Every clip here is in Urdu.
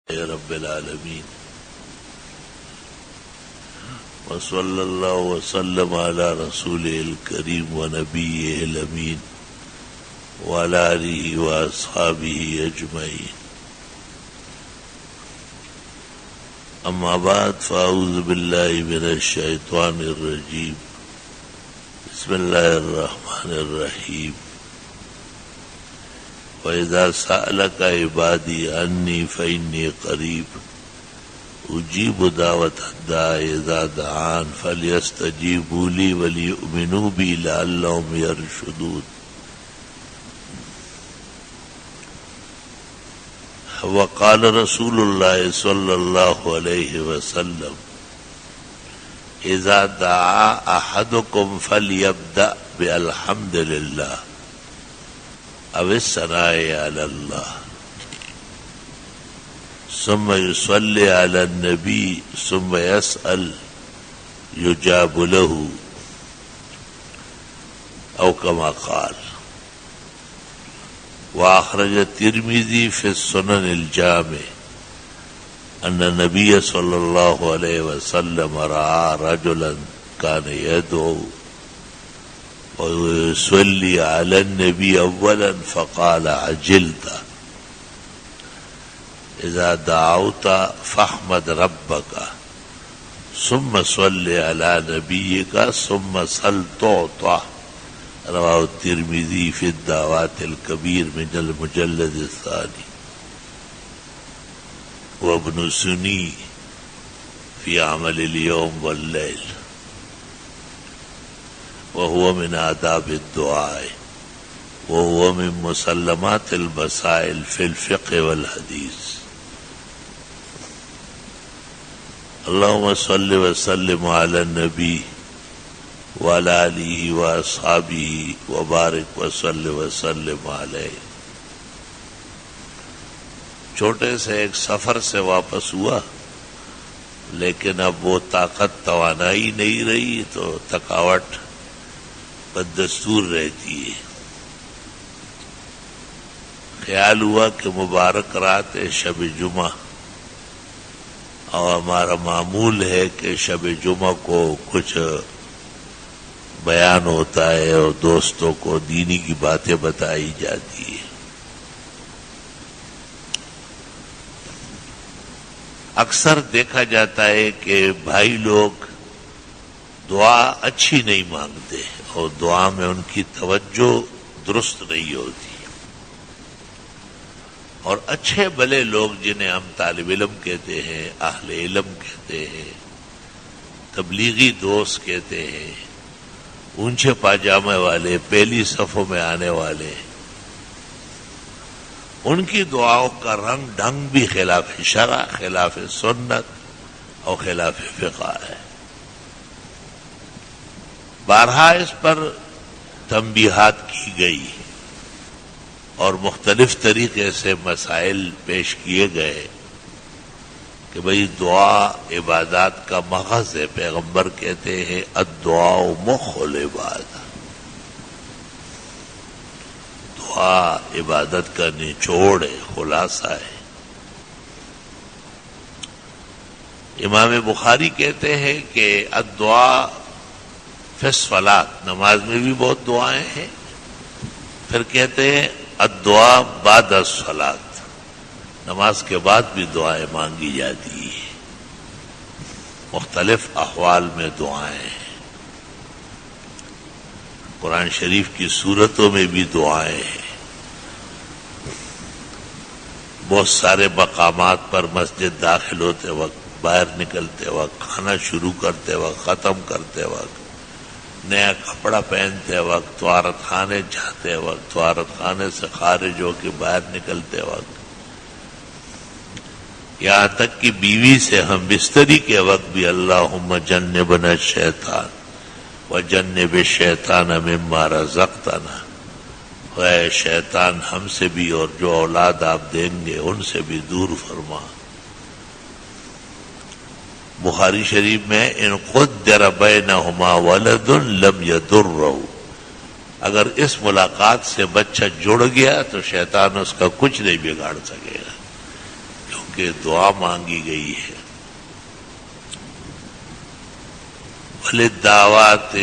رب العالمین وصلی اللہ وسلم علی رسولہ الکریم ونبیہ الامین وعلی آلہ واصحابہ اجمعین اما بعد فاعوذ باللہ من الشیطان الرجیم بسم اللہ الرحمن الرحیم وَإِذَا سَأَلَكَ عِبَادِي عَنِّي فَإِنِّي قَرِيبٌ أُجِيبُ دَعْوَةَ الدَّاعِ إِذَا دَعَانِ فَلْيَسْتَجِيبُوا لِي وَلْيُؤْمِنُوا بِي لَعَلَّهُمْ يَرْشُدُونَ وقال رسول الله صلى الله عليه وسلم إذا دعا أحدكم فليبدأ بالحمد لله أو الثناء على الله ثم يصلي على النبي ثم يسأل يجاب له أو كما قال. وأخرج الترمذي في السنن الجامع أن النبي صلى الله عليه وسلم رأى رجلا كان يدعو ويصلي على النبي أولا فقال عجلت إذا دعوت فاحمد ربك ثم صل على نبيك ثم سل تعطى. رواه الترمذي في الدعوات الكبير من المجلد الثاني وابن سني في عمل اليوم والليل وهو من آداب الدعاء وهو من مسلمات المسائل في الفقه والحديث. اللهم صل وسلم على النبي وعلى آله وأصحابه وبارك وسلم عليه. چھوٹے سے ایک سفر سے واپس ہوا لیکن اب وہ طاقت توانائی نہیں رہی تو تھکاوٹ بدستور رہتی ہے. خیال ہوا کہ مبارک رات ہے شب جمعہ اور ہمارا معمول ہے کہ شب جمعہ کو کچھ بیان ہوتا ہے اور دوستوں کو دینی کی باتیں بتائی جاتی ہے. اکثر دیکھا جاتا ہے کہ بھائی لوگ دعا اچھی نہیں مانگتے اور دعا میں ان کی توجہ درست نہیں ہوتی اور اچھے بھلے لوگ جنہیں ہم طالب علم کہتے ہیں، اہل علم کہتے ہیں، تبلیغی دوست کہتے ہیں، اونچے پاجامے والے، پہلی صفوں میں آنے والے، ان کی دعاؤں کا رنگ ڈھنگ بھی خلاف شرع، خلاف سنت اور خلاف فقہ ہے. بارہا اس پر تنبیہات کی گئی اور مختلف طریقے سے مسائل پیش کیے گئے کہ بھئی دعا عبادات کا مغز ہے. پیغمبر کہتے ہیں الدعاء مخ العبادہ، دعا عبادت کا نچوڑ ہے، خلاصہ ہے. امام بخاری کہتے ہیں کہ الدعاء فی الصلاۃ، نماز میں بھی بہت دعائیں ہیں. پھر کہتے ہیں الدعاء بعد الصلاۃ، نماز کے بعد بھی دعائیں مانگی جاتی ہیں. مختلف احوال میں دعائیں ہیں. قرآن شریف کی سورتوں میں بھی دعائیں ہیں. بہت سارے مقامات پر مسجد داخل ہوتے وقت، باہر نکلتے وقت، کھانا شروع کرتے وقت، ختم کرتے وقت، نیا کپڑا پہنتے وقت، طہارت خانے جاتے وقت، طہارت خانے سے خارج ہو کے باہر نکلتے وقت، یہاں تک کہ بیوی سے ہم بستری کے وقت بھی اللہم جنبنا الشیطان وجنب الشیطان مما رزقتنا، اے شیطان ہم سے بھی اور جو اولاد آپ دیں گے ان سے بھی دور فرما. بخاری شریف میں ان قدر بینہما ولد لم یضرہ، اگر اس ملاقات سے بچہ جڑ گیا تو شیطان اس کا کچھ نہیں بگاڑ سکے گا، کے دعا مانگی گئی ہے. وَلِلدَّعْوَاتِ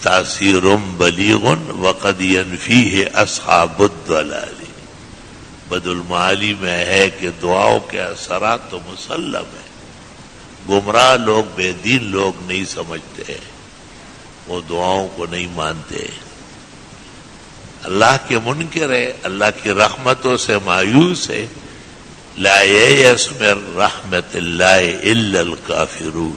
تَأْثِيرٌ بَلِيغٌ وَقَدْ يَنْفِيهِ أَصْحَابُ الضَّلَالِ. بد المعالی میں ہے کہ دعاؤں کے اثرات تو مسلم ہیں. گمراہ لوگ، بے دین لوگ نہیں سمجھتے، وہ دعاؤں کو نہیں مانتے. اللہ کے منکر ہے، اللہ کی رحمتوں سے مایوس ہے. لا ییأس من رحمت اللہ الا الکافرون.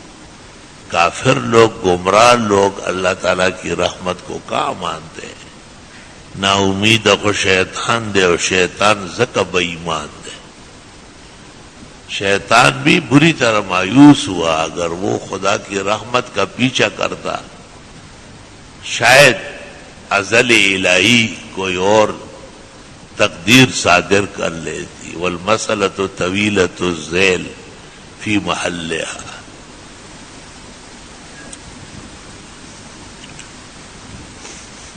کافر لوگ، گمراہ لوگ اللہ تعالیٰ کی رحمت کو کہاں مانتے ہیں؟ نا امید کو شیطان دے اور شیطان زکب ایمان دے. شیطان بھی بری طرح مایوس ہوا. اگر وہ خدا کی رحمت کا پیچھا کرتا شاید ازل الہی کوئی اور تقدیر صادر کر لیتی. والمسئلۃ طویلۃ الذیل فی محلها.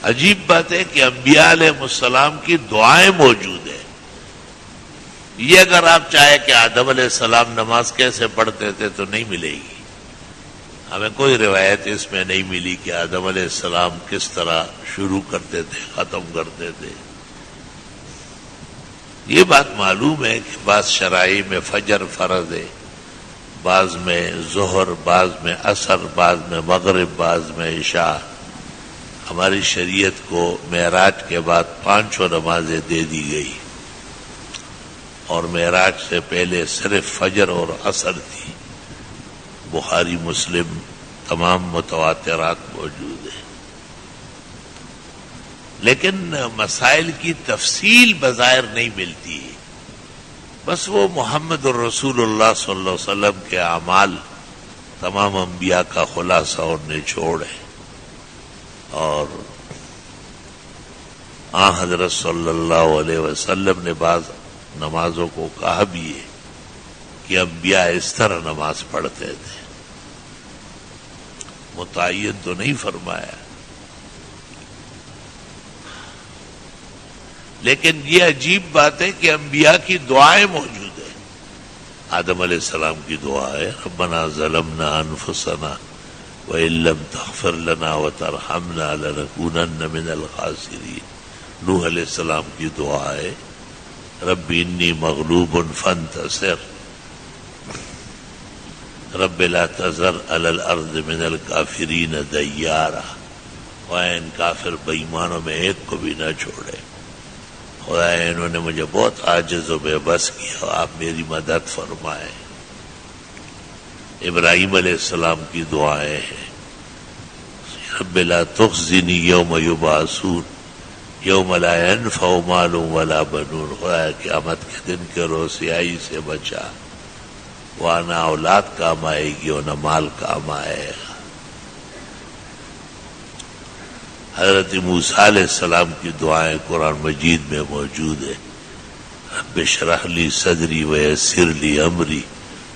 عجیب بات ہے کہ انبیاء علیہ السلام کی دعائیں موجود ہیں. یہ اگر آپ چاہیں کہ آدم علیہ السلام نماز کیسے پڑھتے تھے تو نہیں ملے گی. ہمیں کوئی روایت اس میں نہیں ملی کہ آدم علیہ السلام کس طرح شروع کرتے تھے، ختم کرتے تھے. یہ بات معلوم ہے کہ بعض شرائع میں فجر فرض ہے، بعض میں ظہر، بعض میں عصر، بعض میں مغرب، بعض میں عشاء. ہماری شریعت کو معراج کے بعد 5 نمازیں دے دی گئی، اور معراج سے پہلے صرف فجر اور عصر تھی. بخاری مسلم تمام متواترات موجود ہیں. لیکن مسائل کی تفصیل بظاہر نہیں ملتی. بس وہ محمد الرسول اللہ صلی اللہ علیہ وسلم کے اعمال تمام انبیاء کا خلاصہ اور نچوڑ ہے. اور حضرت صلی اللہ علیہ وسلم نے بعض نمازوں کو کہا بھی ہے کہ انبیاء اس طرح نماز پڑھتے تھے. متعین تو نہیں فرمایا. لیکن یہ عجیب بات ہے کہ انبیاء کی دعائیں موجود ہیں. آدم علیہ السلام کی دعا ہے ربنا ظلمنا انفسنا وَإِن لَّمْ تَغْفِرْ لَنَا وَتَرْحَمْنَا لَنَكُونَنَّ مِنَ الْخَاسِرِينَ. نوح علیہ السلام کی دعا ہے رب انی مغلوب فانتصر رب لا تذر علی الارض من الکافرین دیارا. خدایا ان کافر بےایمانوں میں ایک کو بھی نہ چھوڑے. خدایا انہوں نے مجھے بہت عاجز و بے بس کیا، آپ میری مدد فرمائیں. ابراہیم علیہ السلام کی دعائیں ہیں رب لا تخزنی یوم یبعثون یوم لا ينفع مال ولا بنون. خدایا قیامت کے دن کے رسوائی سے بچا. وہاں نہ اولاد کام آئے گی اور نہ مال کام آئے گا. حضرت موسیٰ علیہ السلام کی دعائیں قرآن مجید میں موجود ہیں رب اشرح لی صدری ویسر لی امری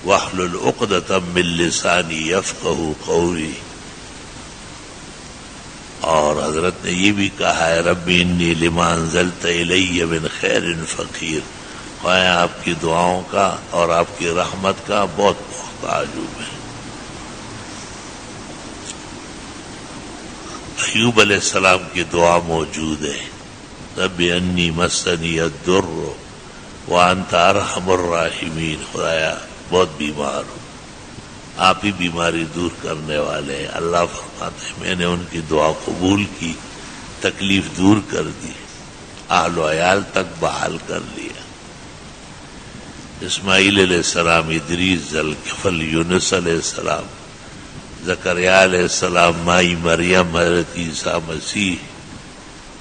واحلل عقدۃ من لسانی یفقہوا قولی. اور حضرت نے یہ بھی کہا ہے رب انی لما انزلت الی من خیر فقیر. خواہ آپ کی دعاؤں کا اور آپ کی رحمت کا بہت محتاج ہوں میں. ایوب علیہ السلام کی دعا موجود ہے رب انی مسنی الضر وانت ارحم الراحمین. خدایا بہت بیمار ہوں، آپ ہی بیماری دور کرنے والے ہیں. اللہ فرماتے ہیں میں نے ان کی دعا قبول کی، تکلیف دور کر دی، اہل و عیال تک بحال کر لیا. اسماعیل علیہ السلام، ادریس، ذوالکفل، یونس علیہ السلام، زکریا علیہ السلام، مائی مریم، حضرت عیسیٰ مسیح،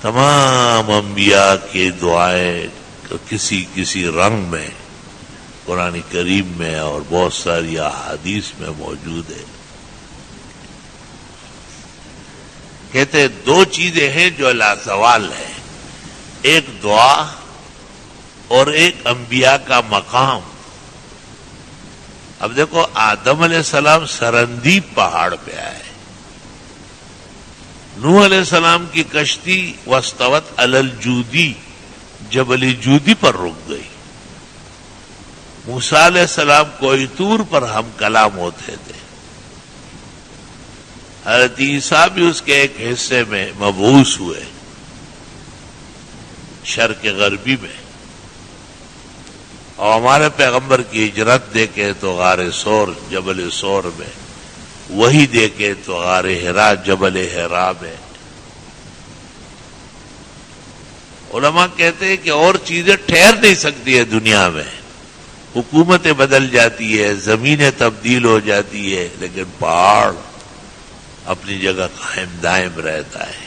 تمام انبیاء کی دعائیں کسی رنگ میں قرآن کریم میں اور بہت ساری احادیث میں موجود ہے. کہتے ہیں 2 چیزیں ہیں جو لازوال ہیں، ایک دعا اور ایک انبیاء کا مقام. اب دیکھو آدم علیہ السلام سرندیب پہاڑ پہ آئے، نوح علیہ السلام کی کشتی واستوت علی الجودی، جبل جودی پر رک گئی. موسیٰ علیہ السلام کوئی طور پر ہم کلام ہوتے تھے، حضرت عیسیٰ بھی اس کے ایک حصے میں مبعوث ہوئے شرق غربی میں، اور ہمارے پیغمبر کی ہجرت دیکھے تو غار سور جبل سور میں، وہی دیکھے تو غار حرا جبل حرا میں۔ علماء کہتے ہیں کہ اور چیزیں ٹھہر نہیں سکتی ہے دنیا میں، حکومتیں بدل جاتی ہے، زمینیں تبدیل ہو جاتی ہے، لیکن پہاڑ اپنی جگہ قائم دائم رہتا ہے۔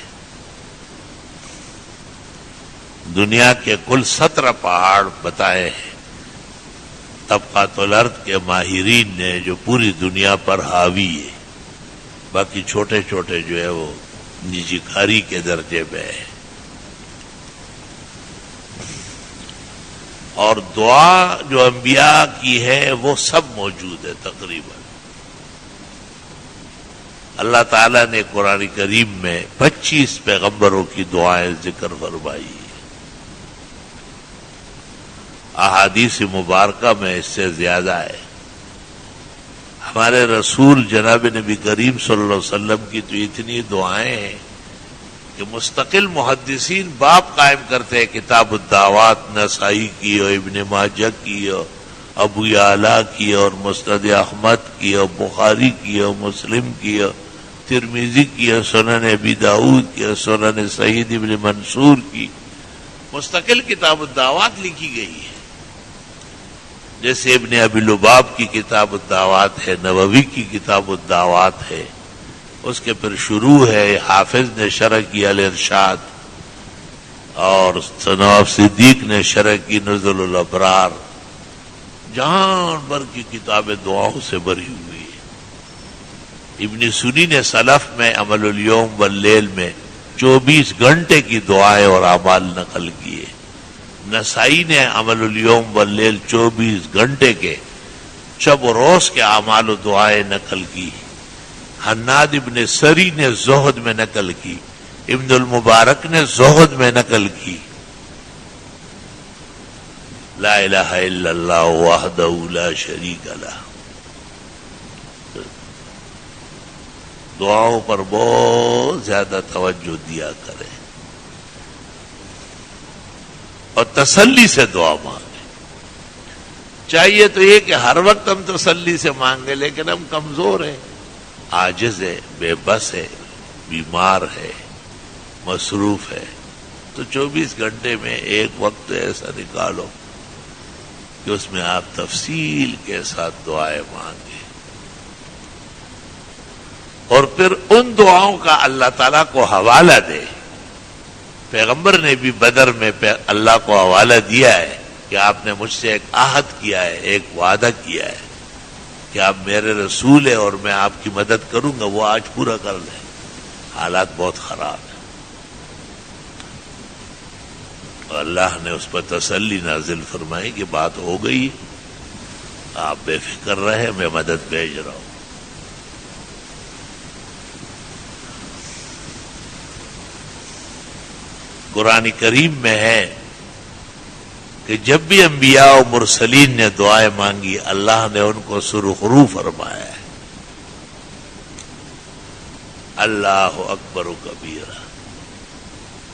دنیا کے کل 17 پہاڑ بتائے ہیں طبقات الارض کے ماہرین نے جو پوری دنیا پر حاوی ہے، باقی چھوٹے چھوٹے جو ہے وہ نجی کاری کے درجے میں ہے۔ اور دعا جو انبیاء کی ہے وہ سب موجود ہے تقریباً۔ اللہ تعالیٰ نے قرآن کریم میں 25 پیغمبروں کی دعائیں ذکر فرمائی، احادیث مبارکہ میں اس سے زیادہ ہے۔ ہمارے رسول جناب نبی کریم صلی اللہ علیہ وسلم کی تو اتنی دعائیں ہیں کہ مستقل محدثین باب قائم کرتے ہیں، کتاب الدعوات نسائی کی اور ابن ماجہ کی اور ابو یعلا کی اور مسند احمد کی اور بخاری کی اور مسلم کی اور ترمذی کی اور سنن ابی داؤد کی اور سنن سعید ابن منصور کی، مستقل کتاب الدعوات لکھی گئی ہے۔ جیسے ابن ابی لباب کی کتاب الدعوات ہے، نووی کی کتاب الدعوات ہے، اس کے پھر شروع ہے حافظ نے شرح کی الارشاد، اور نواب صدیق نے شرح کی نزل الابرار، جہان بھر کی کتابیں دعاؤں سے بھری ہوئی ہے۔ ابن سنی نے سلف میں عمل الیوم واللیل میں 24 گھنٹے کی دعائیں اور اعمال نقل کیے۔ نسائی نے عمل الیوم واللیل 24 گھنٹے کے شب و روز کے اعمال و دعائیں نقل کی۔ حناد ابن سری نے زہد میں نقل کی، ابن المبارک نے زہد میں نقل کی۔ لا الہ الا اللہ وحدہ لا شریک لہ۔ دعاؤں پر بہت زیادہ توجہ دیا کریں اور تسلی سے دعا مانگیں۔ چاہیے تو یہ کہ ہر وقت ہم تسلی سے مانگیں، لیکن ہم کمزور ہیں، عاجز ہے، بے بس ہے، بیمار ہے، مصروف ہے، تو 24 گھنٹے میں ایک وقت ایسا نکالو کہ اس میں آپ تفصیل کے ساتھ دعائیں مانگیں، اور پھر ان دعاؤں کا اللہ تعالیٰ کو حوالہ دے۔ پیغمبر نے بھی بدر میں اللہ کو حوالہ دیا ہے کہ آپ نے مجھ سے ایک عہد کیا ہے، ایک وعدہ کیا ہے کہ آپ میرے رسول ہیں اور میں آپ کی مدد کروں گا، وہ آج پورا کر لیں۔ حالات بہت خراب ہیں، اور اللہ نے اس پر تسلی نازل فرمائی کہ بات ہو گئی، آپ بے فکر رہے، میں مدد بھیج رہا ہوں۔ قرآن کریم میں ہے کہ جب بھی انبیاء و مرسلین نے دعائیں مانگی، اللہ نے ان کو سرخرو فرمایا ہے۔ اللہ اکبر و کبیرہ۔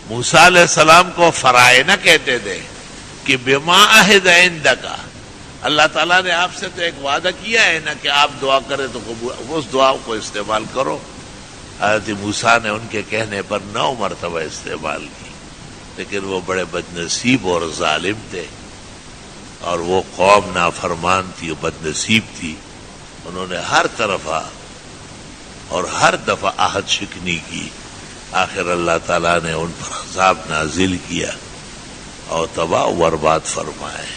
موسیٰ علیہ السلام کو فرائنہ کہتے تھے کہ بما عہد عندک، اللہ تعالیٰ نے آپ سے تو ایک وعدہ کیا ہے نا کہ آپ دعا کریں تو قبول، اس دعا کو استعمال کرو۔ حضرت موسیٰ نے ان کے کہنے پر 9 مرتبہ استعمال کی، لیکن وہ بڑے بد نصیب اور ظالم تھے، اور وہ قوم نافرمان تھی اور بد نصیب تھی۔ انہوں نے ہر طرف اور ہر دفعہ عہد شکنی کی۔ آخر اللہ تعالیٰ نے ان پر عذاب نازل کیا اور تباہ و برباد فرمائے۔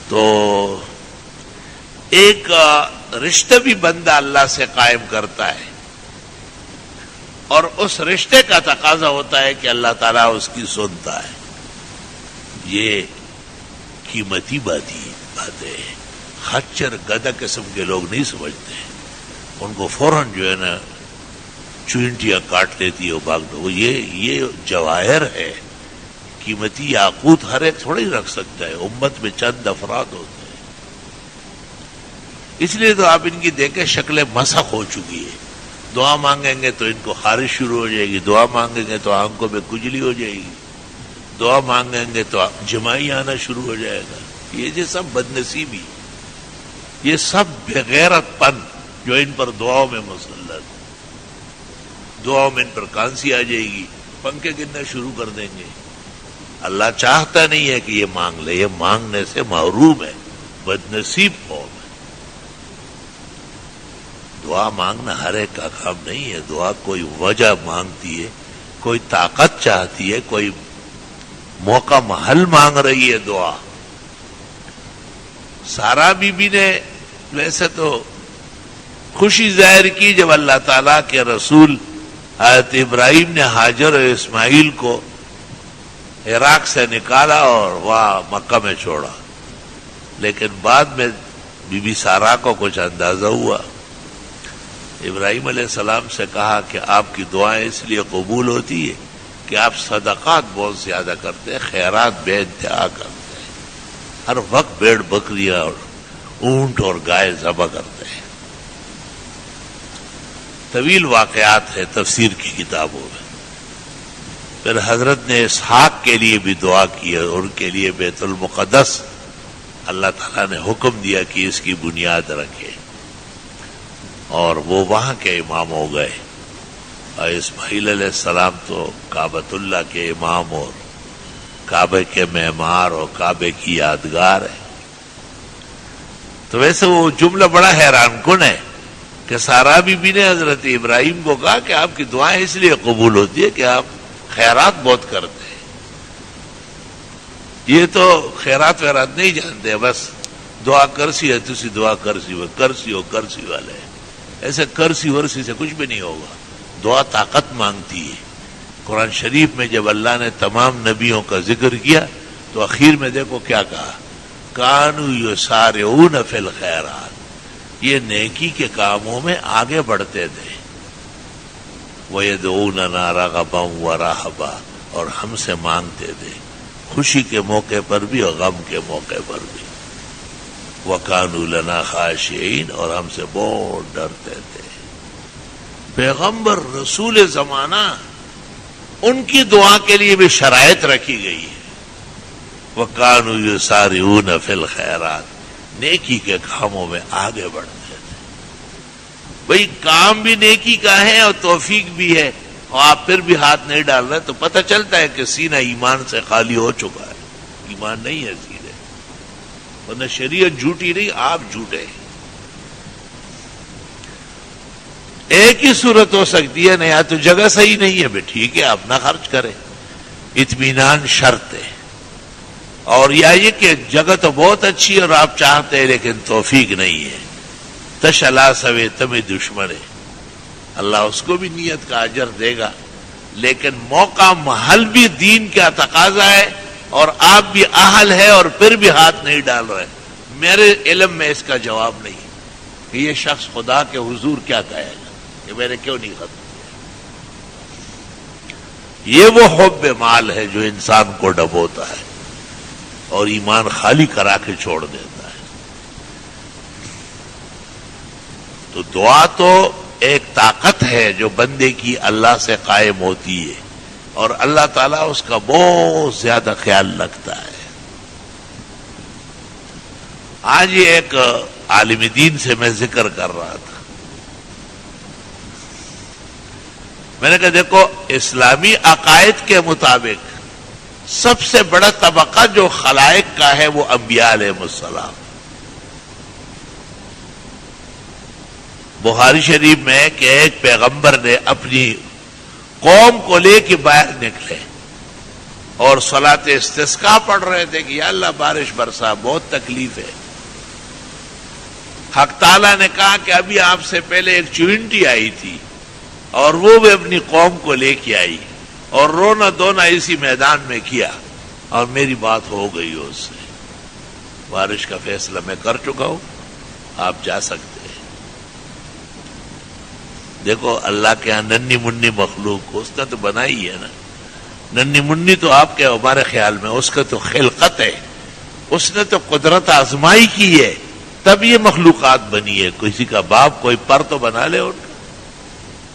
تو ایک رشتہ بھی بندہ اللہ سے قائم کرتا ہے، اور اس رشتے کا تقاضا ہوتا ہے کہ اللہ تعالیٰ اس کی سنتا ہے۔ یہ قیمتی باتیں خچر گدھا قسم کے لوگ نہیں سمجھتے، ان کو فوراً جو ہے نا چونٹیاں کاٹ لیتی ہے اور بھاگ دو۔ یہ جواہر ہے قیمتی یاقوت ہر ایک تھوڑا ہی رکھ سکتا ہے، امت میں چند افراد ہوتے ہیں، اس لیے تو آپ ان کی دیکھیں شکلیں مسخ ہو چکی ہے. دعا مانگیں گے تو ان کو خارش شروع ہو جائے گی، دعا مانگیں گے تو آنکھوں میں کھجلی ہو جائے گی، دعا مانگیں گے تو جمائی آنا شروع ہو جائے گا. یہ سب بدنصیبی، یہ سب بغیرت پن جو ان پر دعاؤں میں مسلط، دعاؤں میں ان پر کانسی آ جائے گی، پنکھے گرنا شروع کر دیں گے. اللہ چاہتا نہیں ہے کہ یہ مانگ لے، یہ مانگنے سے محروم ہے، بدنصیب قوم ہے. دعا مانگنا ہر ایک کا کام نہیں ہے. دعا کوئی وجہ مانگتی ہے، کوئی طاقت چاہتی ہے، کوئی موقع محل مانگ رہی ہے دعا. سارا بی بی نے ویسے تو خوشی ظاہر کی جب اللہ تعالیٰ کے رسول حضرت ابراہیم نے ہاجر اور اسماعیل کو عراق سے نکالا اور وہاں مکہ میں چھوڑا، لیکن بعد میں بی بی سارا کو کچھ اندازہ ہوا. ابراہیم علیہ السلام سے کہا کہ آپ کی دعائیں اس لیے قبول ہوتی ہے کہ آپ صدقات بہت زیادہ کرتے ہیں، خیرات بے انتہا کرتے ہیں، ہر وقت بھیڑ بکریاں اور اونٹ اور گائے ذبح کرتے ہیں. طویل واقعات ہے تفسیر کی کتابوں میں. پھر حضرت نے اسحاق کے لیے بھی دعا کی اور ان کے لیے بیت المقدس اللہ تعالیٰ نے حکم دیا کہ اس کی بنیاد رکھے، اور وہ وہاں کے امام ہو گئے. اور اسماعیل علیہ السلام تو کعبۃ اللہ کے امام اور کعبے کے معمار اور کعبے کی یادگار ہے. تو ویسے وہ جملہ بڑا حیران کن ہے کہ سارا بی بی نے حضرت ابراہیم کو کہا کہ آپ کی دعائیں اس لیے قبول ہوتی ہے کہ آپ خیرات بہت کرتے ہیں. یہ تو خیرات ویرات نہیں جانتے، بس دعا کرسی ہے، تسی دعا کرسی وہ کرسی ہو کرسی والے. ایسے کرسی ورسی سے کچھ بھی نہیں ہوگا. دعا طاقت مانگتی ہے. قرآن شریف میں جب اللہ نے تمام نبیوں کا ذکر کیا تو اخیر میں دیکھو کیا کہا، کانوا یسارعون فی الخیرات، یہ نیکی کے کاموں میں آگے بڑھتے تھے. وَيَدْعُونَنَا رَغَبًا وَرَهَبًا، اور ہم سے مانگتے تھے خوشی کے موقع پر بھی اور غم کے موقع پر بھی. وَكَانُوا لَنَا خَاشِعِينَ، اور ہم سے بہت ڈرتے تھے. پیغمبر رسول زمانہ، ان کی دعا کے لیے بھی شرائط رکھی گئی ہے. وَكَانُوا يُسَارِعُونَ فِي الْخَيْرَاتِ، نیکی کے کاموں میں آگے بڑھتے تھے. بھئی کام بھی نیکی کا ہے اور توفیق بھی ہے، اور آپ پھر بھی ہاتھ نہیں ڈال رہے تو پتہ چلتا ہے کہ سینہ ایمان سے خالی ہو چکا ہے. ایمان نہیں ہے سینے، ورنہ شریعت جھوٹی نہیں، آپ جھوٹے ہیں. ایک ہی صورت ہو سکتی ہے نا، یا تو جگہ صحیح نہیں ہے، بھائی ٹھیک ہے آپ نہ خرچ کریں، اطمینان شرط ہے. اور یا یہ کہ جگہ تو بہت اچھی ہے اور آپ چاہتے ہیں لیکن توفیق نہیں ہے. تشلا سوے تمہیں دشمن ہے، اللہ اس کو بھی نیت کا اجر دے گا، لیکن موقع محل بھی دین کا تقاضا ہے اور آپ بھی اہل ہے اور پھر بھی ہاتھ نہیں ڈال رہے. میرے علم میں اس کا جواب نہیں کہ یہ شخص خدا کے حضور کیا کہے گا کہ میں نے کیوں نہیں ختم کیا. یہ وہ حب مال ہے جو انسان کو ڈبوتا ہے اور ایمان خالی کرا کے چھوڑ دیتا ہے. تو دعا تو ایک طاقت ہے جو بندے کی اللہ سے قائم ہوتی ہے اور اللہ تعالیٰ اس کا بہت زیادہ خیال رکھتا ہے. آج یہ ایک عالم دین سے میں ذکر کر رہا تھا، میں نے کہا دیکھو اسلامی عقائد کے مطابق سب سے بڑا طبقہ جو خلائق کا ہے وہ انبیاء علیہ السلام. بخاری شریف میں کہ ایک پیغمبر نے اپنی قوم کو لے کے باہر نکلے اور صلاۃ استسقاء پڑھ رہے تھے کہ یا اللہ بارش برسا، بہت تکلیف ہے. حق تعالیٰ نے کہا کہ ابھی آپ سے پہلے ایک چونٹی آئی تھی اور وہ بھی اپنی قوم کو لے کے آئی اور رونا دونا اسی میدان میں کیا اور میری بات ہو گئی اس سے. بارش کا فیصلہ میں کر چکا ہوں، آپ جا سکتے ہیں. دیکھو اللہ کے یہاں ننھی منی مخلوق کو اس نے تو بنائی ہے نا، ننھی منی تو آپ کے ہمارے خیال میں اس کا تو خلقت ہے، اس نے تو قدرت آزمائی کی ہے، تب یہ مخلوقات بنی ہے. کسی کا باپ کوئی پر تو بنا لے، ان کا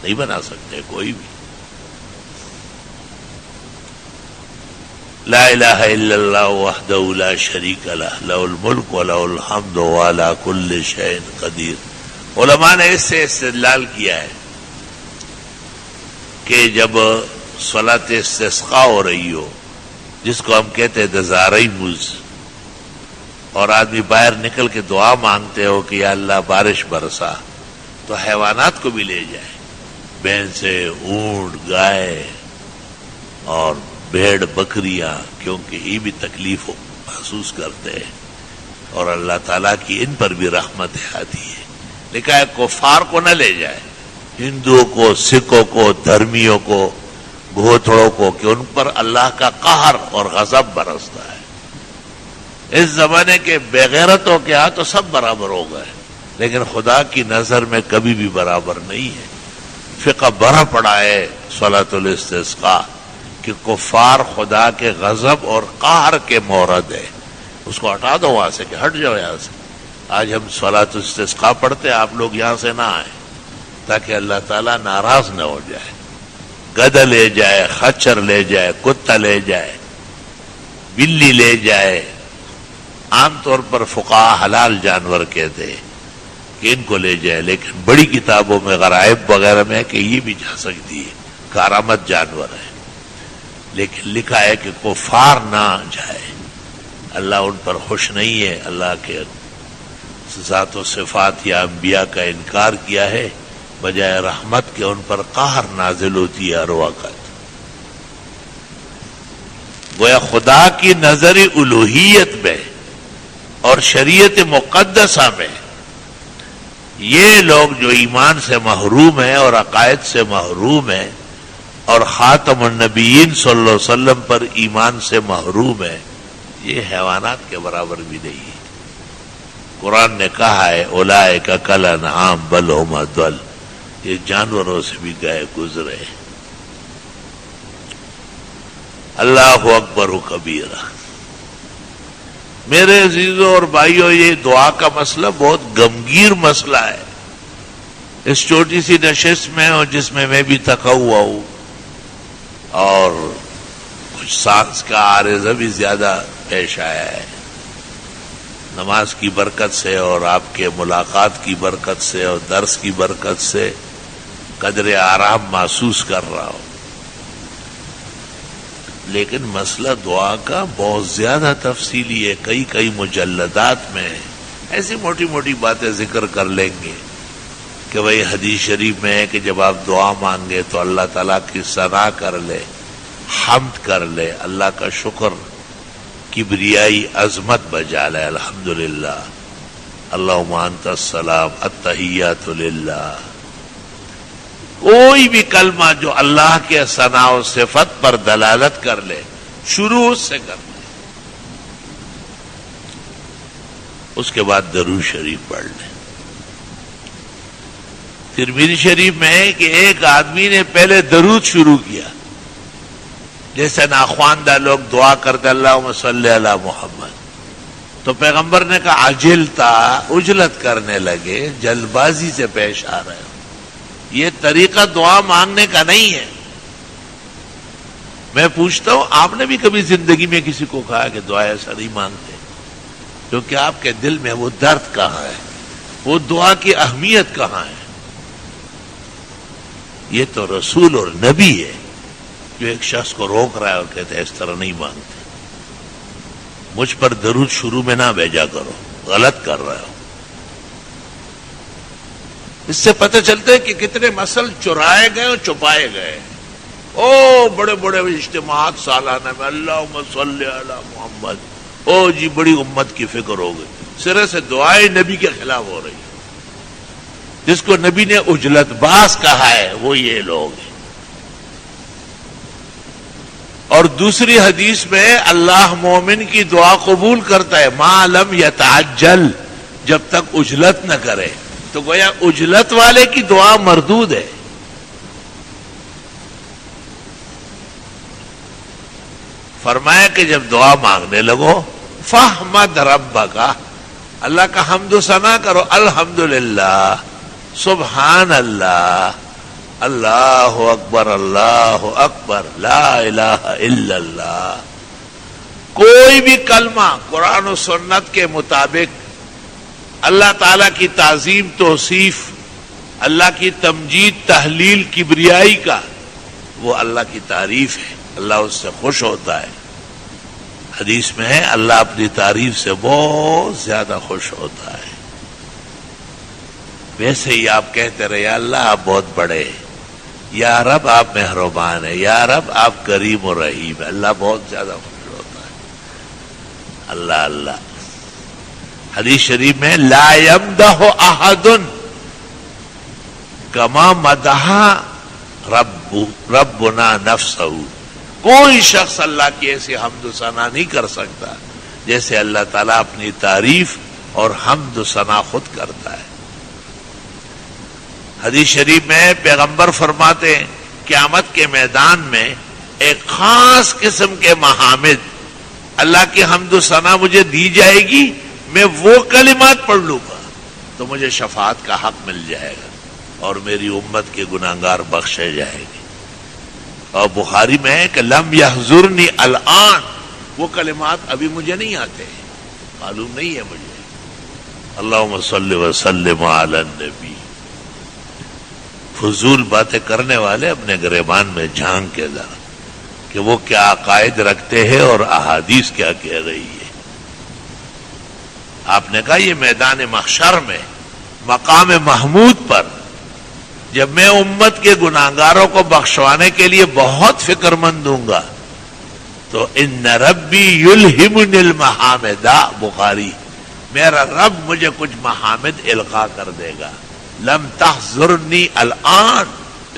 نہیں بنا سکتے کوئی بھی. لا الہ الا اللہ وحدہ لا شریک لہ لہ الملک ولہ الحمد وعلی کل شیء قدیر. علماء نے اس سے استدلال کیا ہے کہ جب صلاۃ استسقاء ہو رہی ہو، جس کو ہم کہتے ہیں دزارئی موز، اور آدمی باہر نکل کے دعا مانگتے ہو کہ یا اللہ بارش برسا، تو حیوانات کو بھی لے جائے، بھینسیں، اونٹ، گائے اور بھیڑ بکریاں، کیونکہ یہ بھی تکلیف محسوس کرتے ہیں اور اللہ تعالیٰ کی ان پر بھی رحمت آتی ہے. لکھا ہے کفار کو نہ لے جائے، ہندوؤں کو، سکھوں کو، دھرمیوں کو، گھوتڑوں کو، کہ ان پر اللہ کا قہر اور غضب برستا ہے. اس زمانے کے بے غیرتوں کے ہاں تو سب برابر ہو گئے، لیکن خدا کی نظر میں کبھی بھی برابر نہیں ہے. فقہ بڑا پڑا ہے صلاۃ الاستسقاء کہ کفار خدا کے غضب اور قہر کے مورد ہے. اس کو ہٹا دو وہاں سے، کہ ہٹ جاؤ یہاں سے. آج ہم صلاۃ الاستسقاء پڑھتے ہیں، آپ لوگ یہاں سے نہ آئیں تاکہ اللہ تعالیٰ ناراض نہ ہو جائے. گدھا لے جائے، خچر لے جائے، کتا لے جائے، بلی لے جائے. عام طور پر فقہاء حلال جانور کہتے ہیں کہ ان کو لے جائے، لیکن بڑی کتابوں میں غرائب وغیرہ میں ہے کہ یہ بھی جا سکتی ہے، کارآمد جانور ہے. لیکن لکھا ہے کہ کفار نہ جائے، اللہ ان پر خوش نہیں ہے. اللہ کے ذات و صفات یا انبیاء کا انکار کیا ہے، بجائے رحمت کے ان پر قہر نازل ہوتی ہے ہر وقت. گویا خدا کی نظر الوہیت میں اور شریعت مقدسہ میں یہ لوگ جو ایمان سے محروم ہیں اور عقائد سے محروم ہیں اور خاتم النبیین صلی اللہ علیہ وسلم پر ایمان سے محروم ہیں، یہ حیوانات کے برابر بھی نہیں ہے. قرآن نے کہا ہے اولئک کالانعام بل ھم اضل، یہ جانوروں سے بھی گئے گزرے. اللہ اکبر و کبیرہ. میرے عزیزوں اور بھائیوں، یہ دعا کا مسئلہ بہت غمگیر مسئلہ ہے. اس چھوٹی سی نشست میں اور جس میں بھی تھکا ہوا ہوں اور کچھ سانس کا عارضہ بھی زیادہ پیش آیا ہے، نماز کی برکت سے اور آپ کے ملاقات کی برکت سے اور درس کی برکت سے قدر آرام محسوس کر رہا ہوں. لیکن مسئلہ دعا کا بہت زیادہ تفصیلی ہے، کئی مجلدات میں. ایسی موٹی موٹی باتیں ذکر کر لیں گے کہ بھئی حدیث شریف میں ہے کہ جب آپ دعا مانگے تو اللہ تعالیٰ کی ثنا کر لے، حمد کر لے، اللہ کا شکر، کبریائی عظمت بجا لے. الحمدللہ، اللہم انت السلام، التحیات للہ. کوئی بھی کلمہ جو اللہ کے ثنا و صفت پر دلالت کر لے، شروع سے کر لے. اس کے بعد درود شریف پڑھ لیں. ترمذی شریف میں ہے کہ ایک آدمی نے پہلے درود شروع کیا، جیسے ناخواندہ لوگ دعا کرتے اللہم صلی علی محمد، تو پیغمبر نے کہا عجلتا، عجلت کرنے لگے، جلد بازی سے پیش آ رہے ہو. یہ طریقہ دعا مانگنے کا نہیں ہے. میں پوچھتا ہوں، آپ نے بھی کبھی زندگی میں کسی کو کہا کہ دعا ایسا نہیں مانگتے؟ کیونکہ آپ کے دل میں وہ درد کہاں ہے، وہ دعا کی اہمیت کہاں ہے؟ یہ تو رسول اور نبی ہے جو ایک شخص کو روک رہا ہے اور کہتے ہیں اس طرح نہیں مانگتے. مجھ پر درود شروع میں نہ بھیجا کرو، غلط کر رہے ہو. اس سے پتہ چلتا ہے کہ کتنے مسل چرائے گئے اور چھپائے گئے. بڑے بڑے اجتماعات سالانہ میں اللہم صلی علی محمد، جی بڑی امت کی فکر ہو گئی. سرے سے دعائیں نبی کے خلاف ہو رہی. جس کو نبی نے عجلت باز کہا ہے وہ یہ لوگ ہیں. اور دوسری حدیث میں اللہ مومن کی دعا قبول کرتا ہے ما لم یتعجل، جب تک عجلت نہ کرے. تو گویا عجلت والے کی دعا مردود ہے. فرمایا کہ جب دعا مانگنے لگو فاحمد ربک، اللہ کا حمد و ثنا کرو، الحمدللہ، سبحان اللہ، اللہ اکبر، لا الہ الا اللہ۔ کوئی بھی کلمہ قرآن و سنت کے مطابق اللہ تعالی کی تعظیم، توصیف، اللہ کی تمجید، تحلیل، کبریائی کا، وہ اللہ کی تعریف ہے، اللہ اس سے خوش ہوتا ہے۔ حدیث میں ہے اللہ اپنی تعریف سے بہت زیادہ خوش ہوتا ہے۔ ویسے ہی آپ کہتے رہے یا اللہ آپ بہت بڑے ہیں، یا رب آپ مہربان ہیں، یا رب آپ کریم و رحیم ہیں، اللہ بہت زیادہ خوش ہوتا ہے۔ اللہ اللہ۔ حدیث شریف میں لا یمدح احد کما مدح ربنا نفسہ، کوئی شخص اللہ کی ایسی حمد و ثنا نہیں کر سکتا جیسے اللہ تعالیٰ اپنی تعریف اور حمد و ثنا خود کرتا ہے۔ حدیث شریف میں پیغمبر فرماتے ہیں قیامت کے میدان میں ایک خاص قسم کے محامد، اللہ کی حمد و ثنا مجھے دی جائے گی، میں وہ کلمات پڑھ لوں گا تو مجھے شفاعت کا حق مل جائے گا اور میری امت کے گناہگار بخشے جائے گے۔ اور بخاری میں ہے کہ لم یحضرنی الآن، وہ کلمات ابھی مجھے نہیں آتے، معلوم نہیں ہے مجھے۔ اللہم صلی وسلم علی النبی۔ فضول باتیں کرنے والے اپنے گریبان میں جھانک کے ذرا کہ وہ کیا عقائد رکھتے ہیں اور احادیث کیا کہہ رہی ہے۔ آپ نے کہا یہ میدان محشر میں مقام محمود پر جب میں امت کے گناہگاروں کو بخشوانے کے لیے بہت فکر مند ہوں گا تو ان ربی یلہمنی المحامد، بخاری، میرا رب مجھے کچھ محامد القا کر دے گا، لم تحضرنی الآن،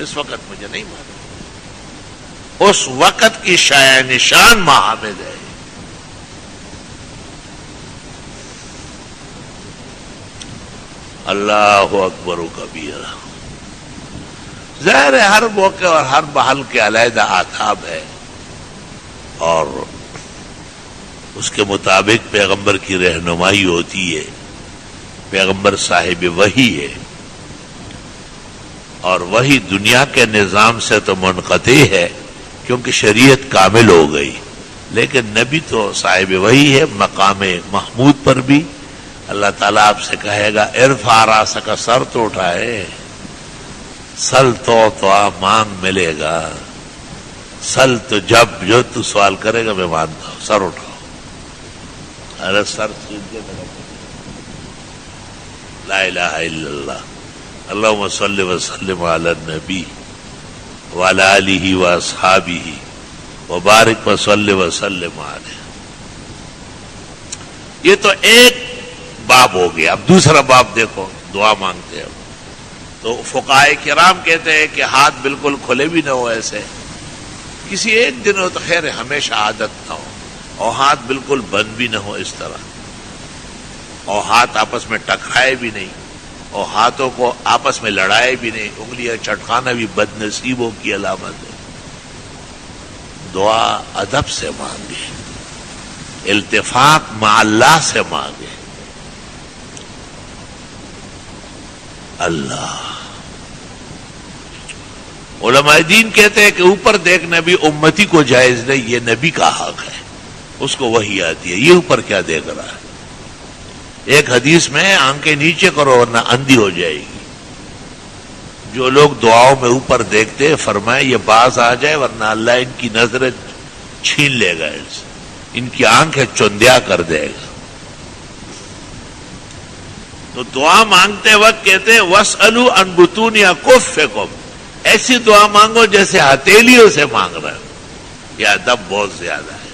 اس وقت مجھے نہیں معلوم، اس وقت کی شایع نشان محامد ہے۔ اللہ اکبر و کبیرہ۔ ظاہر ہے ہر موقع اور ہر محل کے علیحدہ آداب ہے اور اس کے مطابق پیغمبر کی رہنمائی ہوتی ہے، پیغمبر صاحب وحی ہے اور وہی دنیا کے نظام سے تو منقطع ہے کیونکہ شریعت کامل ہو گئی، لیکن نبی تو صاحب وحی ہے۔ مقام محمود پر بھی اللہ تعالیٰ آپ سے کہے گا ارفع راسک، سر تو اٹھائے، سل تو مانگ ملے گا، سل تو جب جو تو سوال کرے گا میں مانتا ہوں، سر اٹھاؤ، ارے سر سیدھے میرا، لا الہ الا اللہ، اللہم صلی وسلم علی النبی وعلی آلہ واصحابہ وبارک وصلی وسلم علیہ۔ یہ تو ایک باب ہو گیا۔ اب دوسرا باب دیکھو، دعا مانگتے ہیں تو فقہائے کرام کہتے ہیں کہ ہاتھ بالکل کھلے بھی نہ ہو، ایسے کسی ایک دن ہو تو خیر ہمیشہ عادت نہ ہو، اور ہاتھ بالکل بند بھی نہ ہو اس طرح، اور ہاتھ آپس میں ٹکرائے بھی نہیں، اور ہاتھوں کو آپس میں لڑائے بھی نہیں، انگلیاں چٹکانا بھی بد نصیبوں کی علامت ہے۔ دعا ادب سے مانگے، التفاق مع اللہ سے مانگے۔ اللہ، علماء دین کہتے ہیں کہ اوپر دیکھنا بھی امتی کو جائز نہیں، یہ نبی کا حق ہے، اس کو وحی آتی ہے، یہ اوپر کیا دیکھ رہا ہے۔ ایک حدیث میں آنکھیں نیچے کرو ورنہ اندھی ہو جائے گی۔ جو لوگ دعاؤں میں اوپر دیکھتے ہیں فرمائے یہ باز آ جائے ورنہ اللہ ان کی نظریں چھین لے گا، ان کی آنکھیں چندیا کر دے گا۔ تو دعا مانگتے وقت کہتے ہیں وَاسْأَلُوا عَنْ بُطُونِ أَكُفِّكُمْ، ایسی دعا مانگو جیسے ہتھیلیوں سے مانگ رہے ہو۔ یہ ادب بہت زیادہ ہے۔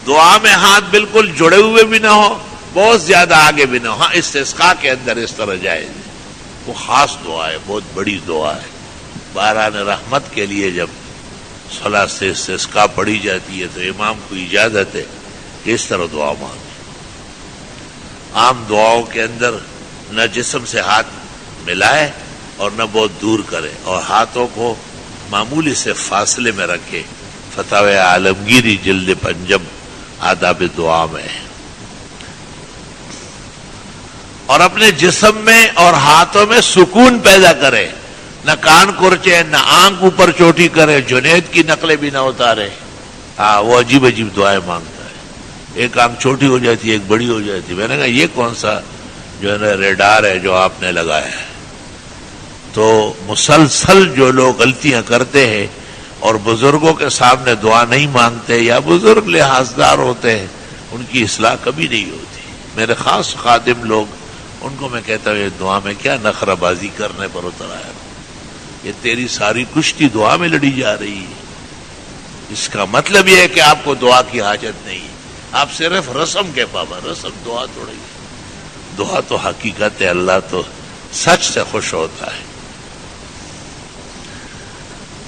دعا میں ہاتھ بالکل جڑے ہوئے بھی نہ ہو، بہت زیادہ آگے بھی نہ ہو۔ ہاں استسقاء کے اندر اس طرح جائز ہے، وہ خاص دعا ہے، بہت بڑی دعا ہے۔ باران رحمت کے لیے جب صلاۃ سے استسقاء پڑھی جاتی ہے تو امام کو اجازت ہے کہ اس طرح دعا مانگے۔ عام دعاؤں کے اندر نہ جسم سے ہاتھ ملائے اور نہ بہت دور کرے، اور ہاتھوں کو معمولی سے فاصلے میں رکھے۔ فتاوی عالمگیری جلد 5 آداب دعا میں ہے. اور اپنے جسم میں اور ہاتھوں میں سکون پیدا کرے، نہ کان کورچے، نہ آنکھ اوپر چوٹی کرے، جنید کی نقلیں بھی نہ اتارے. وہ عجیب عجیب دعائیں مانگتا ہے. ایک آنکھ چھوٹی ہو جاتی ہے، ایک بڑی ہو جاتی ہے. میں نے کہا یہ کون سا جو ہے نا ریڈار ہے جو آپ نے لگایا ہے؟ تو مسلسل جو لوگ غلطیاں کرتے ہیں اور بزرگوں کے سامنے دعا نہیں مانگتے یا بزرگ لحاظدار ہوتے ہیں، ان کی اصلاح کبھی نہیں ہوتی. میرے خاص خادم لوگ، ان کو میں کہتا ہوں یہ دعا میں کیا نخرہ بازی کرنے پر اتر آیا؟ یہ تیری ساری کشتی دعا میں لڑی جا رہی ہے. اس کا مطلب یہ ہے کہ آپ کو دعا کی حاجت نہیں، آپ صرف رسم کے پابند. رسم دعا توڑی، دعا تو حقیقت ہے. اللہ تو سچ سے خوش ہوتا ہے.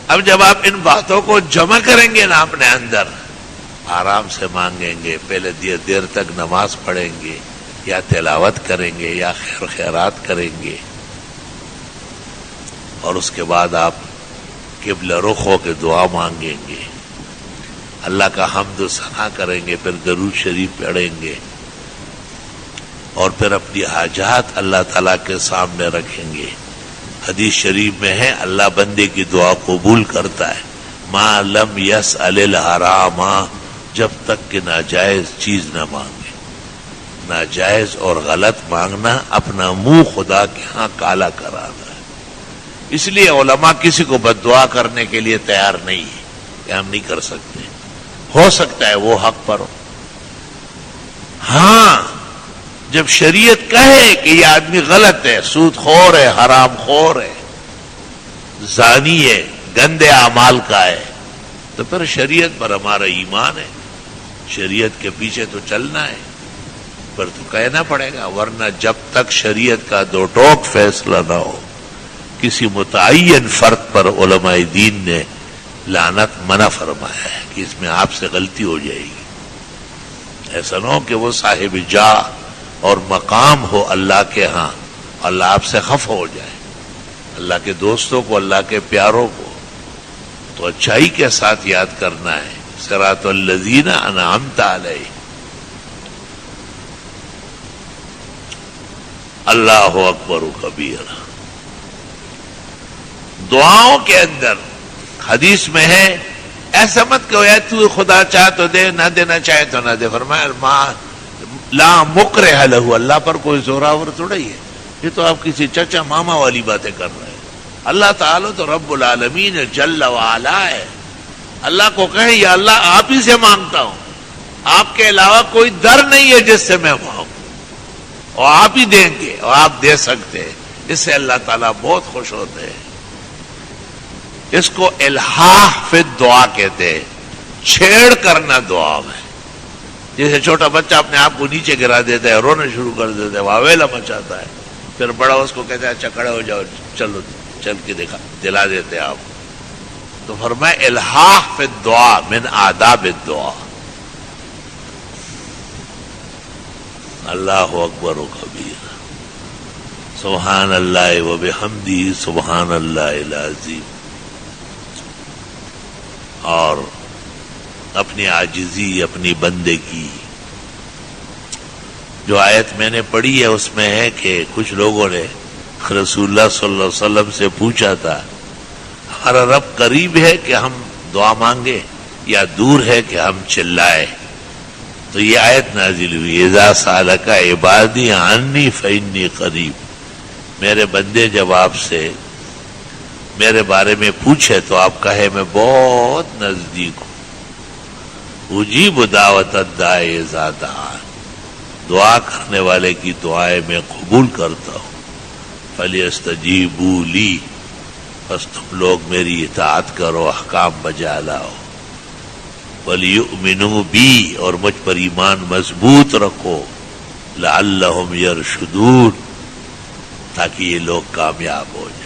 اب جب آپ ان باتوں کو جمع کریں گے نا اپنے اندر، آرام سے مانگیں گے. پہلے دیر تک نماز پڑھیں گے یا تلاوت کریں گے یا خیر خیرات کریں گے، اور اس کے بعد آپ قبلہ رخ ہو کے دعا مانگیں گے. اللہ کا حمد و ثنا کریں گے، پھر درود شریف پڑھیں گے، اور پھر اپنی حاجات اللہ تعالیٰ کے سامنے رکھیں گے. حدیث شریف میں ہے اللہ بندے کی دعا قبول کرتا ہے ما لم یسأل الحرام، جب تک کہ ناجائز چیز نہ مانگے. ناجائز اور غلط مانگنا اپنا منہ خدا کے ہاں کالا کرانا ہے. اس لیے علماء کسی کو بد دعا کرنے کے لیے تیار نہیں ہے کہ ہم نہیں کر سکتے. ہو سکتا ہے وہ حق پر ہو. ہاں جب شریعت کہے کہ یہ آدمی غلط ہے، سود خور ہے، حرام خور ہے، زانی ہے، گندے اعمال کا ہے، تو پھر شریعت پر ہمارا ایمان ہے. شریعت کے پیچھے تو چلنا ہے، پر تو کہنا پڑے گا. ورنہ جب تک شریعت کا دو ٹوک فیصلہ نہ ہو کسی متعین فرد پر، علماء دین نے لعنت منع فرمایا ہے کہ اس میں آپ سے غلطی ہو جائے گی. ایسا نہ ہو کہ وہ صاحب جاہ اور مقام ہو اللہ کے ہاں، اللہ آپ سے خفا ہو جائے. اللہ کے دوستوں کو، اللہ کے پیاروں کو تو اچھائی کے ساتھ یاد کرنا ہے. صراط الذین انعمت علیہم. اللہ اکبر کبیر. دعاؤں کے اندر حدیث میں ہے ایسا مت کہ تو خدا چاہ تو دے، نہ دینا چاہے تو نہ دے. فرمایا لا مکرہ لہ، اللہ پر کوئی زوراور تھوڑا ہی ہے. یہ تو آپ کسی چچا ماما والی باتیں کر رہے ہیں. اللہ تعالیٰ تو رب العالمین جل وعلا ہے. اللہ کو کہیں یا اللہ آپ ہی سے مانگتا ہوں، آپ کے علاوہ کوئی در نہیں ہے جس سے میں مانگوں، اور آپ ہی دیں گے اور آپ دے سکتے ہیں. اس سے اللہ تعالیٰ بہت خوش ہوتے ہیں. اس کو الحاح فی الدعا کہتے ہیں، چھیڑ کرنا دعا میں. جیسے چھوٹا بچہ اپنے آپ کو نیچے گرا دیتا ہے، رونا شروع کر دیتا ہے، واویلا مچاتا ہے، پھر بڑا اس کو کہتا ہے اچھا کھڑے ہو جاؤ، چلو چل کے دلا دیتے ہیں آپ. تو فرمایا الحاح فی الدعا من آداب الدعا. اللہ اکبر و کبیر. سبحان اللہ و بحمدہ سبحان اللہ العظیم. اور اپنی عاجزی، اپنی بندگی. جو آیت میں نے پڑھی ہے اس میں ہے کہ کچھ لوگوں نے رسول اللہ صلی اللہ علیہ وسلم سے پوچھا تھا ہمارا رب قریب ہے کہ ہم دعا مانگے یا دور ہے کہ ہم چلائے؟ تو یہ آیت نازل ہوئی اذا سالک عبادی عنی فانی قریب. میرے بندے جب آپ سے میرے بارے میں پوچھے تو آپ کہے میں بہت نزدیک ہوں. اجیب دعوت الداعی اذا دعان، دعا کرنے والے کی دعائیں میں قبول کرتا ہوں. فلیستجیبوا لی، بس تم لوگ میری اطاعت کرو، احکام بجا لاؤ. ولیؤمنوا بی، اور مجھ پر ایمان مضبوط رکھو. لعلہم یرشدون، تاکہ یہ لوگ کامیاب ہو جائیں.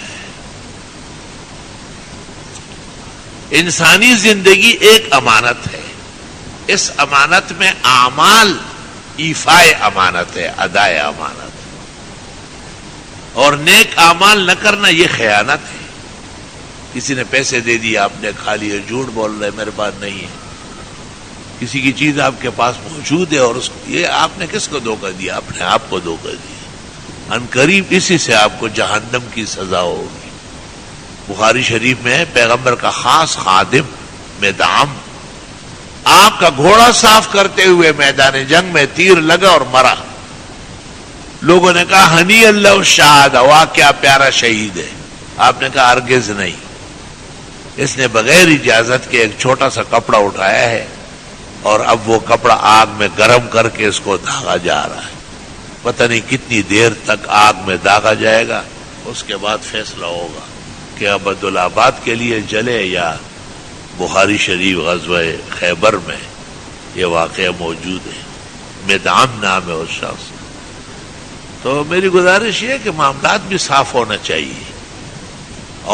انسانی زندگی ایک امانت ہے. اس امانت میں اعمال ایفائے امانت ہے، ادائے امانت ہے، اور نیک اعمال نہ کرنا یہ خیانت ہے. کسی نے پیسے دے دیے آپ نے کھا لیے، جھوٹ بول رہے میرے پاس نہیں ہے، کسی کی چیز آپ کے پاس موجود ہے اور یہ آپ نے کس کو دھوکہ دیا؟ اپنے آپ کو دھوکہ دیا، عنقریب اسی سے آپ کو جہنم کی سزا ہوگی۔ بخاری شریف میں ہے پیغمبر کا خاص خادم مدعم آپ کا گھوڑا صاف کرتے ہوئے میدان جنگ میں تیر لگا اور مرا۔ لوگوں نے کہا ہنی اللہ شہاد، واہ کیا پیارا شہید ہے۔ آپ نے کہا ہرگز نہیں، اس نے بغیر اجازت کے ایک چھوٹا سا کپڑا اٹھایا ہے اور اب وہ کپڑا آگ میں گرم کر کے اس کو داغا جا رہا ہے، پتہ نہیں کتنی دیر تک آگ میں داغا جائے گا، اس کے بعد فیصلہ ہوگا کہ اب عبدالآباد کے لیے جلے یا بخاری شریف غزوہ خیبر میں یہ واقعہ موجود ہے۔ مدعم نام ہے اس شخص۔ تو میری گزارش یہ ہے کہ معاملات بھی صاف ہونا چاہیے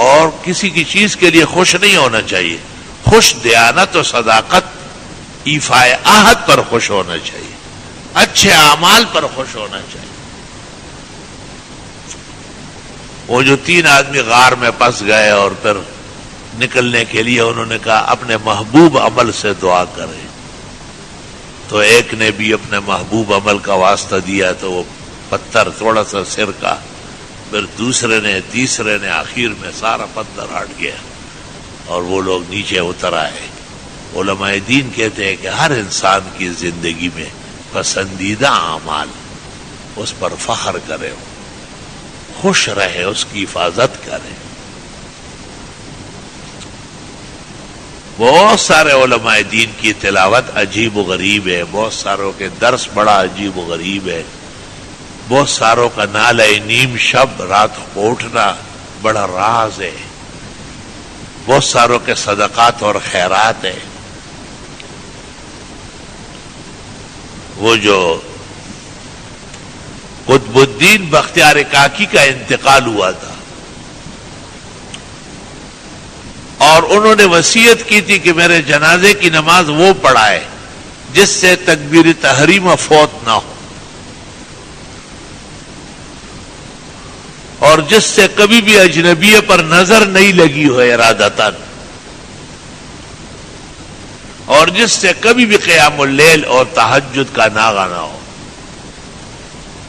اور کسی کی چیز کے لیے خوش نہیں ہونا چاہیے، خوش دیانت و صداقت ایفاء عہد پر خوش ہونا چاہیے، اچھے اعمال پر خوش ہونا چاہیے۔ وہ جو 3 آدمی غار میں پھنس گئے اور پھر نکلنے کے لیے انہوں نے کہا اپنے محبوب عمل سے دعا کریں، تو ایک نے بھی اپنے محبوب عمل کا واسطہ دیا تو وہ پتھر تھوڑا سا سرکہ، پھر دوسرے نے، تیسرے نے، آخر میں سارا پتھر ہٹ گیا اور وہ لوگ نیچے اتر آئے۔ علماء دین کہتے ہیں کہ ہر انسان کی زندگی میں پسندیدہ اعمال اس پر فخر کرے، خوش رہے، اس کی حفاظت کرے۔ بہت سارے علماء دین کی تلاوت عجیب و غریب ہے، بہت ساروں کے درس بڑا عجیب و غریب ہے، بہت ساروں کا نالہ نیم شب رات کو اٹھنا بڑا راز ہے، بہت ساروں کے صدقات اور خیرات ہے۔ وہ جو قطب الدین بختیار کاکی کا انتقال ہوا تھا اور انہوں نے وصیت کی تھی کہ میرے جنازے کی نماز وہ پڑھائے جس سے تکبیر تحریم فوت نہ ہو اور جس سے کبھی بھی اجنبیے پر نظر نہیں لگی ہو ارادتاً، اور جس سے کبھی بھی قیام اللیل اور تہجد کا ناغہ نہ ہو۔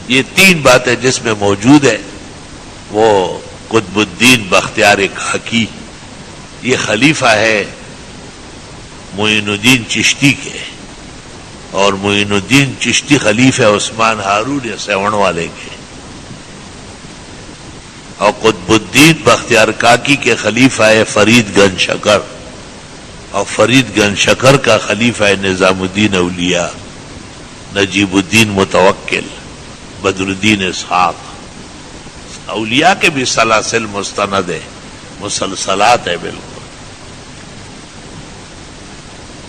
یہ 3 باتیں جس میں موجود ہے وہ قطب الدین بختیار کاکی، یہ خلیفہ ہے معین الدین چشتی کے، اور معین الدین چشتی خلیفہ عثمان ہارون سیون والے کے، اور قطب الدین بختیار کاکی کے خلیفہ ہے فرید گنج شکر، اور فرید گنج شکر کا خلیفہ ہے نظام الدین اولیاء، نجیب الدین متوکل، بدر الدین اسحاق۔ اولیاء کے بھی سلاسل مستند ہے، مسلسلات ہے بالکل۔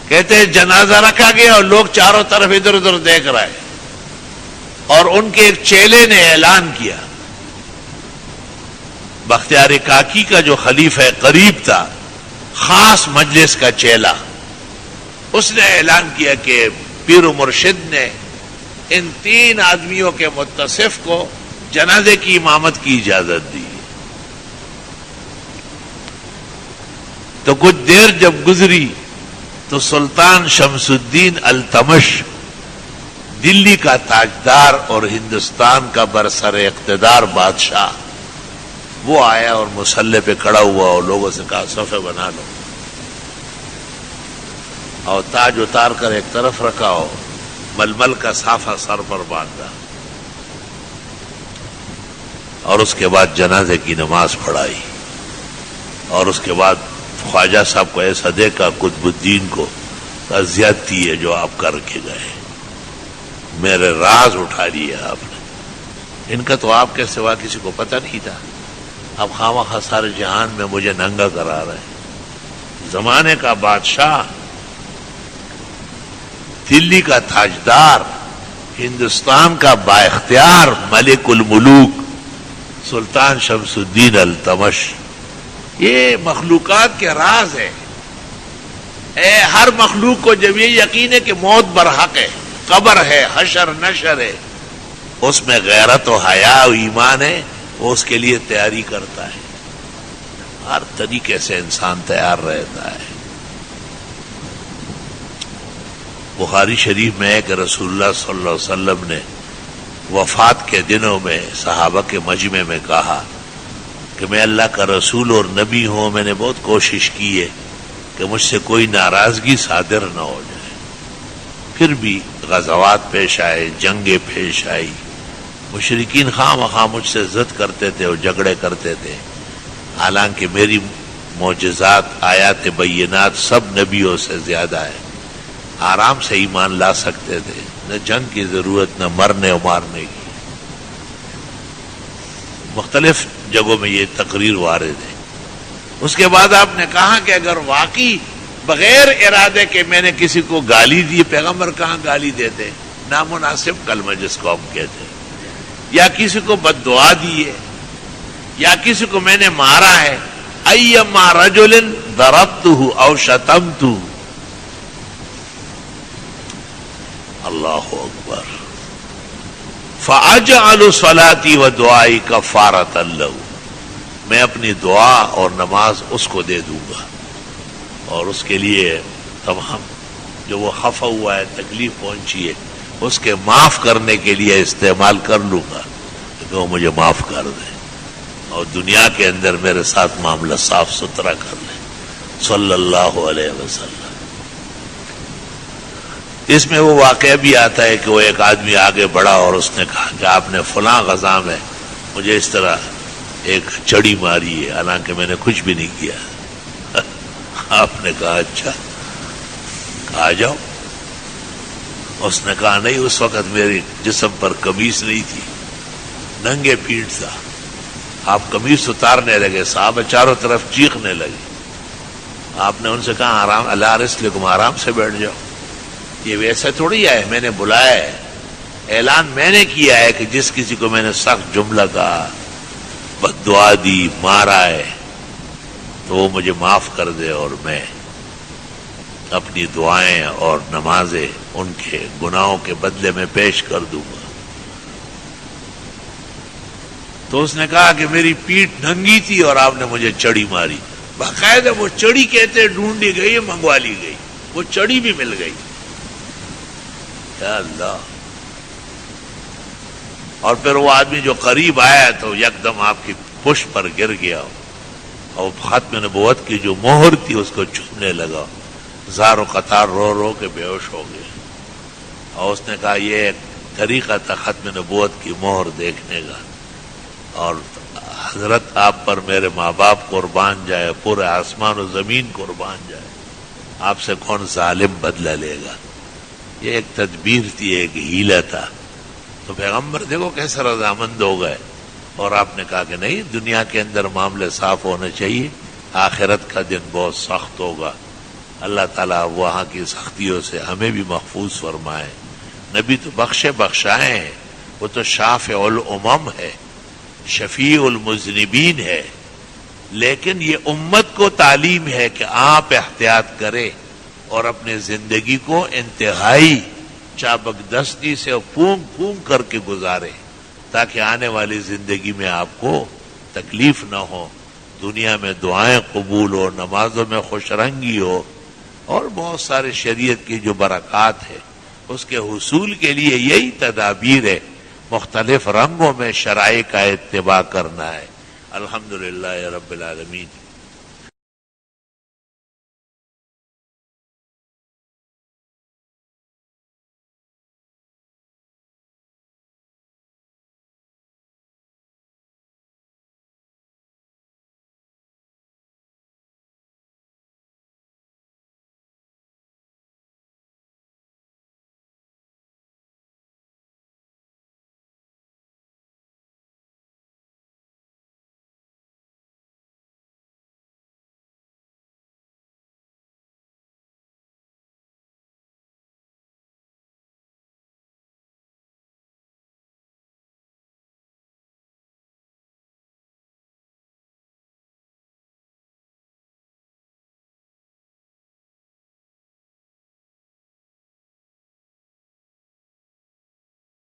کہتے ہیں جنازہ رکھا گیا اور لوگ چاروں طرف ادھر ادھر دیکھ رہے اور ان کے ایک چیلے نے اعلان کیا، بختیار کاکی کا جو خلیفہ قریب تھا، خاص مجلس کا چیلا، اس نے اعلان کیا کہ پیر و مرشد نے ان 3 آدمیوں کے متصف کو جنازے کی امامت کی اجازت دی۔ تو کچھ دیر جب گزری تو سلطان شمس الدین التمش، دلی کا تاجدار اور ہندوستان کا برسر اقتدار بادشاہ، وہ آیا اور مصلی پہ کھڑا ہوا اور لوگوں سے کہا صفے بنا لو اور تاج اتار کر ایک طرف رکھا ہو، ململ کا صافہ سر پر باندھا، اور اس کے بعد جنازے کی نماز پڑھائی، اور اس کے بعد خواجہ صاحب کو ایسا دیکھا قطب الدین کو، زیادتی ہے جو آپ کر کے گئے، میرے راز اٹھا لیے آپ نے، ان کا تو آپ کے سوا کسی کو پتہ نہیں تھا، اب خواہ سارے جہان میں مجھے ننگا کرا رہے ہیں۔ زمانے کا بادشاہ، دلی کا تاجدار، ہندوستان کا با اختیار ملک الملوک سلطان شمس الدین التمش، یہ مخلوقات کے راز ہے۔ ہر مخلوق کو جب یہ یقین ہے کہ موت برحق ہے، قبر ہے، حشر نشر ہے، اس میں غیرت و حیا و ایمان ہے، وہ اس کے لیے تیاری کرتا ہے۔ ہر طریقے سے انسان تیار رہتا ہے. بخاری شریف میں ہے کہ رسول اللہ صلی اللہ علیہ وسلم نے وفات کے دنوں میں صحابہ کے مجمع میں کہا کہ میں اللہ کا رسول اور نبی ہوں، میں نے بہت کوشش کی ہے کہ مجھ سے کوئی ناراضگی صادر نہ ہو جائے. پھر بھی غزوات پیش آئے، جنگیں پیش آئی، مشرکین خواہ مخواہ مجھ سے ضد کرتے تھے اور جھگڑے کرتے تھے، حالانکہ میری معجزات آیات بینات سب نبیوں سے زیادہ ہے. آرام سے ایمان لا سکتے تھے، نہ جنگ کی ضرورت، نہ مرنے و مارنے کی. مختلف جگہوں میں یہ تقریر وارد ہے. اس کے بعد آپ نے کہا کہ اگر واقعی بغیر ارادے کے میں نے کسی کو گالی دی، پیغمبر کہاں گالی دیتے، نامناسب کلمہ جس کو ہم کہتے ہیں، یا کسی کو بد دعا دی ہے، یا کسی کو میں نے مارا ہے، ایما رجل ضربتہ او شتمتہ، اللہ اکبر، فاجعل صلاتي ودعائي کفارۃ له، میں اپنی دعا اور نماز اس کو دے دوں گا اور اس کے لیے تمام جو وہ خفا ہوا ہے، تکلیف پہنچی ہے، اس کے معاف کرنے کے لیے استعمال کر لوں گا کہ وہ مجھے معاف کر دے اور دنیا کے اندر میرے ساتھ معاملہ صاف ستھرا کر لے صلی اللہ علیہ وسلم. اس میں وہ واقعہ بھی آتا ہے کہ وہ ایک آدمی آگے بڑھا اور اس نے کہا کہ آپ نے فلاں غزہ میں مجھے اس طرح ایک چڑی ماری ہے، حالانکہ میں نے کچھ بھی نہیں کیا. آپ نے کہا اچھا آ جاؤ. اس نے کہا نہیں، اس وقت میری جسم پر قمیص نہیں تھی، ننگے پیٹ تھا. آپ قمیص اتارنے لگے، صحابہ چاروں طرف چیخنے لگے. آپ نے ان سے کہا آرام، اللہ رسلکم، آرام سے بیٹھ جاؤ. یہ ویسے تھوڑی ہے، میں نے بلایا ہے، اعلان میں نے کیا ہے کہ جس کسی کو میں نے سخت جملہ کہا، بد دعا دی، مارا ہے، تو وہ مجھے معاف کر دے اور میں اپنی دعائیں اور نمازیں ان کے گناہوں کے بدلے میں پیش کر دوں گا. تو اس نے کہا کہ میری پیٹھ ننگی تھی اور آپ نے مجھے چڑی ماری. باقاعدہ وہ چڑی کہتے ڈھونڈی گئی، منگوا لی گئی، وہ چڑی بھی مل گئی. یا اللہ. اور پھر وہ آدمی جو قریب آیا تو یکدم آپ کی پشت پر گر گیا اور ختم نبوت کی جو مہر تھی اس کو چھونے لگا. زار و قطار رو رو کے بے ہوش ہو گئے. اور اس نے کہا یہ ایک طریقہ تھا ختم نبوت کی مہر دیکھنے کا، اور حضرت آپ پر میرے ماں باپ قربان جائے، پورے آسمان و زمین قربان جائے، آپ سے کون ظالم بدلہ لے گا. یہ ایک تدبیر تھی، ایک ہیلا تھا. تو پیغمبر دیکھو کیسے رضامند ہو گئے. اور آپ نے کہا کہ نہیں، دنیا کے اندر معاملے صاف ہونے چاہیے، آخرت کا دن بہت سخت ہوگا. اللہ تعالیٰ وہاں کی سختیوں سے ہمیں بھی محفوظ فرمائے. نبی تو بخشائے ہیں، وہ تو شافع الامم ہے، شفیع المذنبین ہے. لیکن یہ امت کو تعلیم ہے کہ آپ احتیاط کریں اور اپنے زندگی کو انتہائی چابکدستی سے پھونک پھونک کر کے گزارے، تاکہ آنے والی زندگی میں آپ کو تکلیف نہ ہو، دنیا میں دعائیں قبول ہو، نمازوں میں خوش رنگی ہو، اور بہت سارے شریعت کی جو برکات ہے اس کے حصول کے لیے یہی تدابیر ہے. مختلف رنگوں میں شرائع کا اتباع کرنا ہے. الحمدللہ رب العالمین.